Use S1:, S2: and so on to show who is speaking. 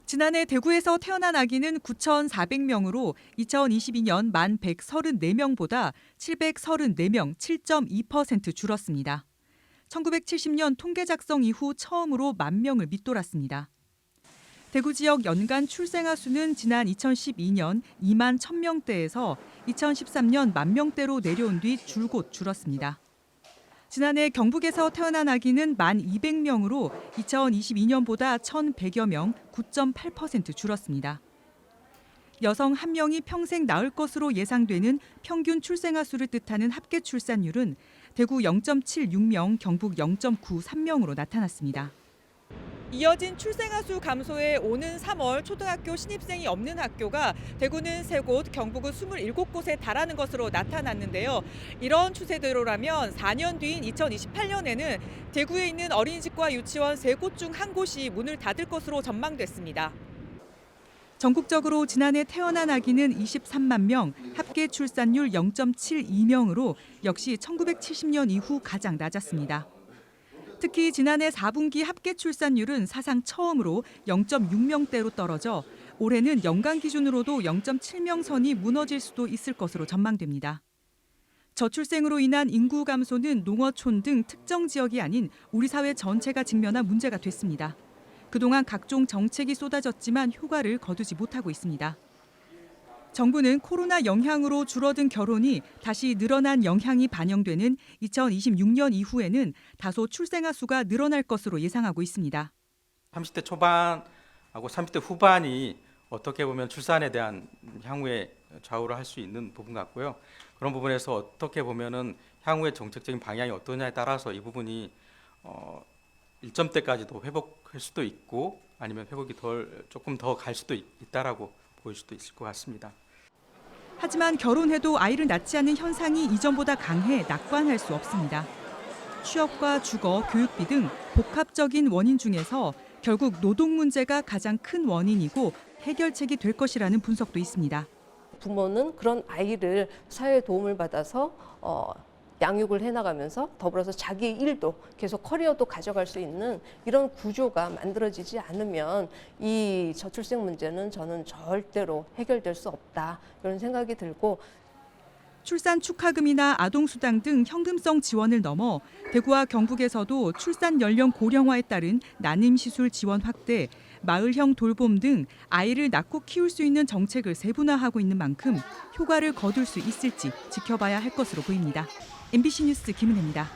S1: 지난해 대구에서 태어난 아기는 9,400명으로 2022년 만 134명보다 734명, 7.2% 줄었습니다. 1970년 통계 작성 이후 처음으로 10,000명을 밑돌았습니다. 대구 지역 연간 출생아 수는 지난 2012년 2만 1,000명대에서 2013년 10,000명대로 내려온 뒤 줄곧 줄었습니다. 지난해 경북에서 태어난 아기는 1,200명으로 2022년보다 1,100여 명, 9.8% 줄었습니다. 여성 1명이 평생 낳을 것으로 예상되는 평균 출생아 수를 뜻하는 합계 출산율은 대구 0.76명, 경북 0.93명으로 나타났습니다. 이어진 출생아 수 감소에 오는 3월 초등학교 신입생이 없는 학교가 대구는 3곳, 경북은 27곳에 달하는 것으로 나타났는데요. 이런 추세대로라면 4년 뒤인 2028년에는 대구에 있는 어린이집과 유치원 3곳 중 1곳이 문을 닫을 것으로 전망됐습니다. 전국적으로 지난해 태어난 아기는 23만 명, 합계 출산율 0.72명으로 역시 1970년 이후 가장 낮았습니다. 특히 지난해 4분기 합계 출산율은 사상 처음으로 0.6명대로 떨어져 올해는 연간 기준으로도 0.7명 선이 무너질 수도 있을 것으로 전망됩니다. 저출생으로 인한 인구 감소는 농어촌 등 특정 지역이 아닌 우리 사회 전체가 직면한 문제가 됐습니다. 그동안 각종 정책이 쏟아졌지만 효과를 거두지 못하고 있습니다. 정부는 코로나 영향으로 줄어든 결혼이 다시 늘어난 영향이 반영되는 2026년 이후에는 다소 출생아 수가 늘어날 것으로 예상하고 있습니다.
S2: 30대 초반하고 30대 후반이 어떻게 보면 출산에 대한 향후에 좌우를 할 수 있는 부분 같고요. 그런 부분에서 어떻게 보면은 향후의 정책적인 방향이 어떠냐에 따라서 이 부분이 일점대까지도 회복할 수도 있고 아니면 회복이 조금 더 갈 수도 있다라고 보일 수도 있을 것 같습니다.
S1: 하지만 결혼해도 아이를 낳지 않는 현상이 이전보다 강해 낙관할 수 없습니다. 취업과 주거, 교육비 등 복합적인 원인 중에서 결국 노동 문제가 가장 큰 원인이고 해결책이 될 것이라는 분석도 있습니다.
S3: 부모는 그런 아이를 사회의 도움을 받아서 양육을 해나가면서 더불어서 자기 일도 계속 커리어도 가져갈 수 있는 이런 구조가 만들어지지 않으면 이 저출생 문제는 저는 절대로 해결될 수 없다 이런 생각이 들고
S1: 출산 축하금이나 아동수당 등 현금성 지원을 넘어 대구와 경북에서도 출산 연령 고령화에 따른 난임시술 지원 확대, 마을형 돌봄 등 아이를 낳고 키울 수 있는 정책을 세분화하고 있는 만큼 효과를 거둘 수 있을지 지켜봐야 할 것으로 보입니다. MBC 뉴스 김은혜입니다.